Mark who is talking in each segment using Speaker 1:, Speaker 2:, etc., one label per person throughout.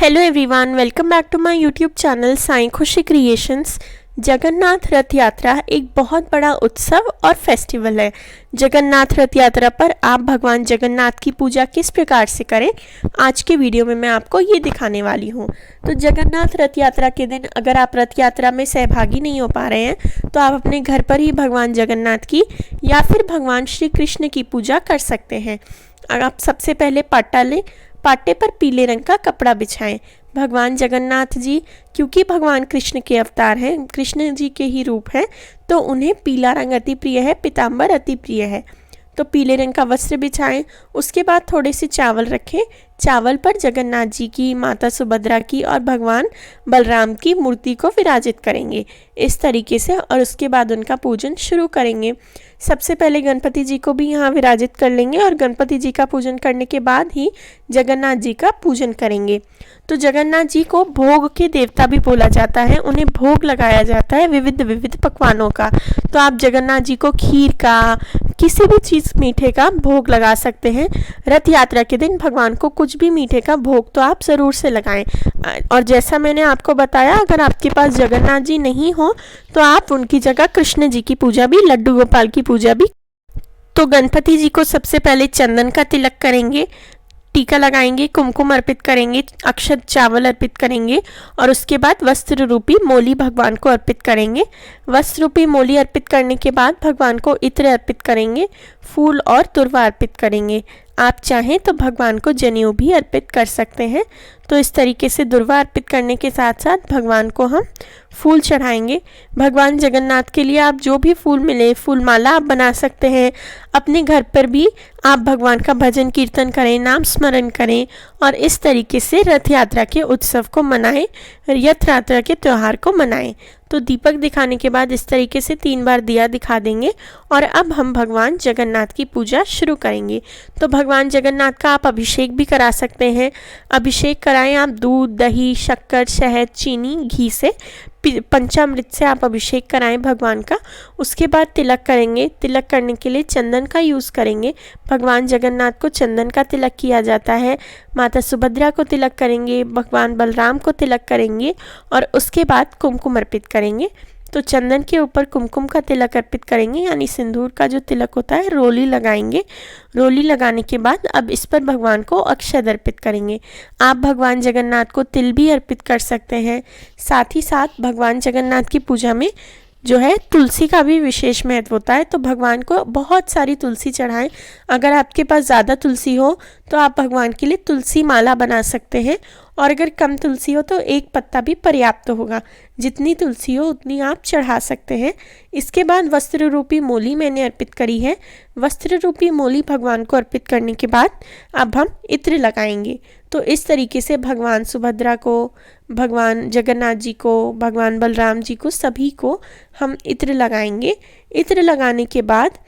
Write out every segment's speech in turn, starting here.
Speaker 1: Hello everyone, welcome back to my YouTube channel Sai Khushi creations. Jagannath रथ यात्रा एक बहुत बड़ा उत्सव और फेस्टिवल है। जगन्नाथ रथ यात्रा पर आप भगवान जगन्नाथ की पूजा किस प्रकार से करें, आज के वीडियो में मैं आपको ये दिखाने वाली हूँ। तो जगन्नाथ रथ यात्रा के दिन अगर आप रथ यात्रा में सहभागी नहीं हो पा रहे हैं तो आप अपने घर पर ही भगवान जगन्नाथ की या फिर भगवान श्री कृष्ण की पूजा कर सकते हैं। आप सबसे पहले पाटा लें, पाटे पर पीले रंग का कपड़ा बिछाएं। भगवान जगन्नाथ जी क्योंकि भगवान कृष्ण के अवतार हैं, कृष्ण जी के ही रूप हैं, तो उन्हें पीला रंग अति प्रिय है, पीताम्बर अति प्रिय है। तो पीले रंग का वस्त्र बिछाएं। उसके बाद थोड़े से चावल रखें। चावल पर जगन्नाथ जी की, माता सुभद्रा की और भगवान बलराम की मूर्ति को विराजित करेंगे इस तरीके से, और उसके बाद उनका पूजन शुरू करेंगे। सबसे पहले गणपति जी को भी यहाँ विराजित कर लेंगे और गणपति जी का पूजन करने के बाद ही जगन्नाथ जी का पूजन करेंगे। तो जगन्नाथ जी को भोग के देवता भी बोला जाता है, उन्हें भोग लगाया जाता है विविध विविध पकवानों का। तो आप जगन्नाथ जी को खीर का, किसी भी चीज़ मीठे का भोग लगा सकते हैं। रथ यात्रा के दिन भगवान को कुछ भी मीठे का भोग तो आप ज़रूर से लगाएं। और जैसा मैंने आपको बताया, अगर आपके पास जगन्नाथ जी नहीं हो तो आप उनकी जगह कृष्ण जी की पूजा भी, लड्डू गोपाल की पूजा भी। तो गणपति जी को सबसे पहले चंदन का तिलक करेंगे, टीका लगाएंगे, कुमकुम अर्पित करेंगे, अक्षत चावल अर्पित करेंगे और उसके बाद वस्त्र रूपी मोली भगवान को अर्पित करेंगे। वस्त्र रूपी मोली अर्पित करने के बाद भगवान को इत्र अर्पित करेंगे, फूल और तुरवा अर्पित करेंगे। आप चाहें तो भगवान को जनेऊ भी अर्पित कर सकते हैं। तो इस तरीके से दुर्वा अर्पित करने के साथ साथ भगवान को हम फूल चढ़ाएंगे। भगवान जगन्नाथ के लिए आप जो भी फूल मिले, फूल माला आप बना सकते हैं। अपने घर पर भी आप भगवान का भजन कीर्तन करें, नाम स्मरण करें और इस तरीके से रथ यात्रा के उत्सव को मनाएं, रथ यात्रा के त्यौहार को मनाएं। तो दीपक दिखाने के बाद इस तरीके से 3 बार दिया दिखा देंगे और अब हम भगवान जगन्नाथ की पूजा शुरू करेंगे। तो भगवान जगन्नाथ का आप अभिषेक भी करा सकते हैं। अभिषेक कराएं आप दूध, दही, शक्कर, शहद, चीनी, घी से, पंचामृत से आप अभिषेक कराएं भगवान का। उसके बाद तिलक करेंगे। तिलक करने के लिए चंदन का यूज़ करेंगे। भगवान जगन्नाथ को चंदन का तिलक किया जाता है। माता सुभद्रा को तिलक करेंगे, भगवान बलराम को तिलक करेंगे और उसके बाद कुमकुम अर्पित करेंगे। तो चंदन के ऊपर कुमकुम का तिलक अर्पित करेंगे, यानी सिंदूर का जो तिलक होता है, रोली लगाएंगे। रोली लगाने के बाद अब इस पर भगवान को अक्षत अर्पित करेंगे। आप भगवान जगन्नाथ को तिल भी अर्पित कर सकते हैं। साथ ही साथ भगवान जगन्नाथ की पूजा में जो है तुलसी का भी विशेष महत्व होता है। तो भगवान को बहुत सारी तुलसी चढ़ाएं। अगर आपके पास ज़्यादा तुलसी हो तो आप भगवान के लिए तुलसी माला बना सकते हैं, और अगर कम तुलसी हो तो एक पत्ता भी पर्याप्त होगा। जितनी तुलसी हो उतनी आप चढ़ा सकते हैं। इसके बाद वस्त्र रूपी मोली मैंने अर्पित करी है। वस्त्र रूपी मोली भगवान को अर्पित करने के बाद अब हम इत्र लगाएंगे। तो इस तरीके से भगवान सुभद्रा को, भगवान जगन्नाथ जी को, भगवान बलराम जी को, सभी को हम इत्र लगाएंगे। इत्र लगाने के बाद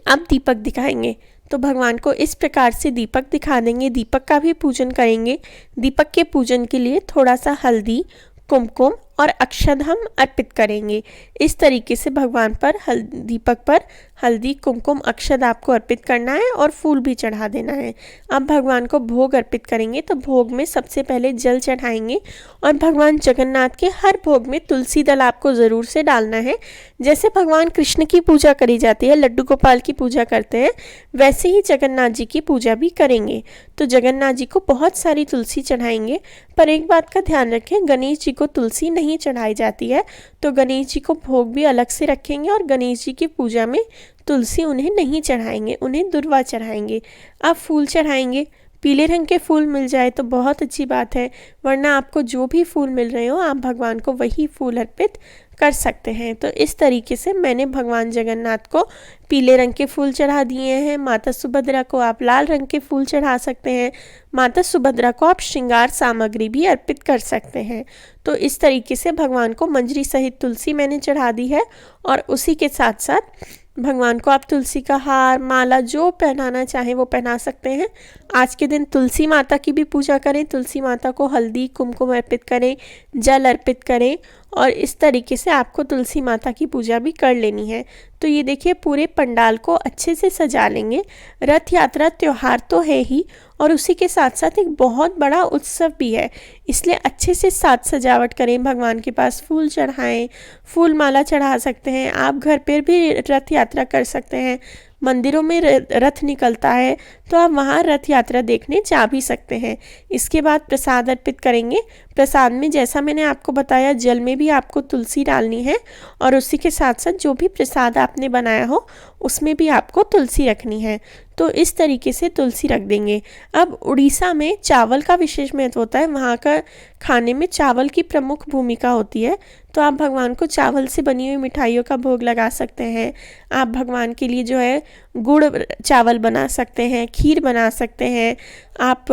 Speaker 1: अब दीपक दिखाएंगे। तो भगवान को इस प्रकार से दीपक दिखा देंगे। दीपक का भी पूजन करेंगे। दीपक के पूजन के लिए थोड़ा सा हल्दी, कुमकुम और अक्षत हम अर्पित करेंगे। इस तरीके से भगवान पर दीपक पर हल्दी, कुमकुम, अक्षत आपको अर्पित करना है और फूल भी चढ़ा देना है। अब भगवान को भोग अर्पित करेंगे। तो भोग में सबसे पहले जल चढ़ाएंगे और भगवान जगन्नाथ के हर भोग में तुलसी दल आपको ज़रूर से डालना है। जैसे भगवान कृष्ण की पूजा करी जाती है, लड्डू गोपाल की पूजा करते हैं, वैसे ही जगन्नाथ जी की पूजा भी करेंगे। तो जगन्नाथ जी को बहुत सारी तुलसी चढ़ाएंगे। पर एक बात का ध्यान रखें, गणेश जी को तुलसी नहीं चढ़ाई जाती है। तो गणेश जी को भोग भी अलग से रखेंगे और गणेश जी की पूजा में तुलसी उन्हें नहीं चढ़ाएंगे, उन्हें दुर्वा चढ़ाएंगे। अब फूल चढ़ाएंगे। पीले रंग के फूल मिल जाए तो बहुत अच्छी बात है, वरना आपको जो भी फूल मिल रहे हो आप भगवान को वही फूल अर्पित कर सकते हैं। तो इस तरीके से मैंने भगवान जगन्नाथ को पीले रंग के फूल चढ़ा दिए हैं। माता सुभद्रा को आप लाल रंग के फूल चढ़ा सकते हैं। माता सुभद्रा को आप श्रृंगार सामग्री भी अर्पित कर सकते हैं। तो इस तरीके से भगवान को मंजरी सहित तुलसी मैंने चढ़ा दी है और उसी के साथ साथ भगवान को आप तुलसी का हार, माला जो पहनाना चाहें वो पहना सकते हैं। आज के दिन तुलसी माता की भी पूजा करें। तुलसी माता को हल्दी, कुमकुम अर्पित करें, जल अर्पित करें और इस तरीके से आपको तुलसी माता की पूजा भी कर लेनी है। तो ये देखिए, पूरे पंडाल को अच्छे से सजा लेंगे। रथ यात्रा त्यौहार तो है ही, और उसी के साथ साथ एक बहुत बड़ा उत्सव भी है, इसलिए अच्छे से साज सजावट करें, भगवान के पास फूल चढ़ाएं, फूल माला चढ़ा सकते हैं। आप घर पर भी रथ यात्रा कर सकते हैं, मंदिरों में रथ निकलता है तो आप वहाँ रथ यात्रा देखने जा भी सकते हैं। इसके बाद प्रसाद अर्पित करेंगे। प्रसाद में जैसा मैंने आपको बताया, जल में भी आपको तुलसी डालनी है और उसी के साथ साथ जो भी प्रसाद आपने बनाया हो उसमें भी आपको तुलसी रखनी है। तो इस तरीके से तुलसी रख देंगे। अब उड़ीसा में चावल का विशेष महत्व होता है, वहाँ का खाने में चावल की प्रमुख भूमिका होती है। तो आप भगवान को चावल से बनी हुई मिठाइयों का भोग लगा सकते हैं। आप भगवान के लिए जो है गुड़ चावल बना सकते हैं, खीर बना सकते हैं, आप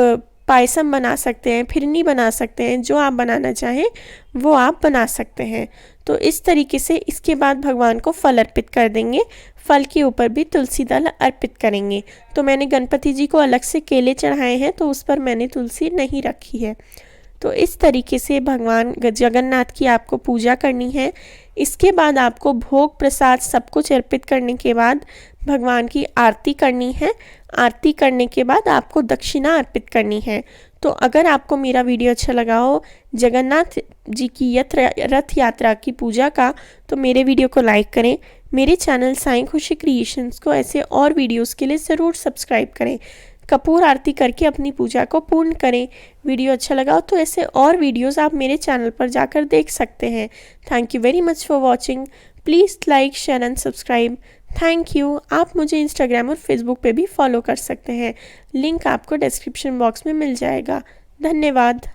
Speaker 1: पायसम बना सकते हैं, फिरनी बना सकते हैं, जो आप बनाना चाहें वो आप बना सकते हैं। तो इस तरीके से इसके बाद भगवान को फल अर्पित कर देंगे। फल के ऊपर भी तुलसी दल अर्पित करेंगे। तो मैंने गणपति जी को अलग से केले चढ़ाए हैं, तो उस पर मैंने तुलसी नहीं रखी है। तो इस तरीके से भगवान जगन्नाथ की आपको पूजा करनी है। इसके बाद आपको भोग प्रसाद सब कुछ अर्पित करने के बाद भगवान की आरती करनी है। आरती करने के बाद आपको दक्षिणा अर्पित करनी है। तो अगर आपको मेरा वीडियो अच्छा लगा हो जगन्नाथ जी की रथ यात्रा की पूजा का, तो मेरे वीडियो को लाइक करें। मेरे चैनल साईं खुशी क्रिएशंस को ऐसे और वीडियोस के लिए ज़रूर सब्सक्राइब करें। कपूर आरती करके अपनी पूजा को पूर्ण करें। वीडियो अच्छा लगा हो तो ऐसे और वीडियोस आप मेरे चैनल पर जाकर देख सकते हैं। Thank you very much for watching. Please like, share and subscribe. Thank you. आप मुझे इंस्टाग्राम और फेसबुक पे भी फॉलो कर सकते हैं, लिंक आपको डिस्क्रिप्शन बॉक्स में मिल जाएगा। धन्यवाद।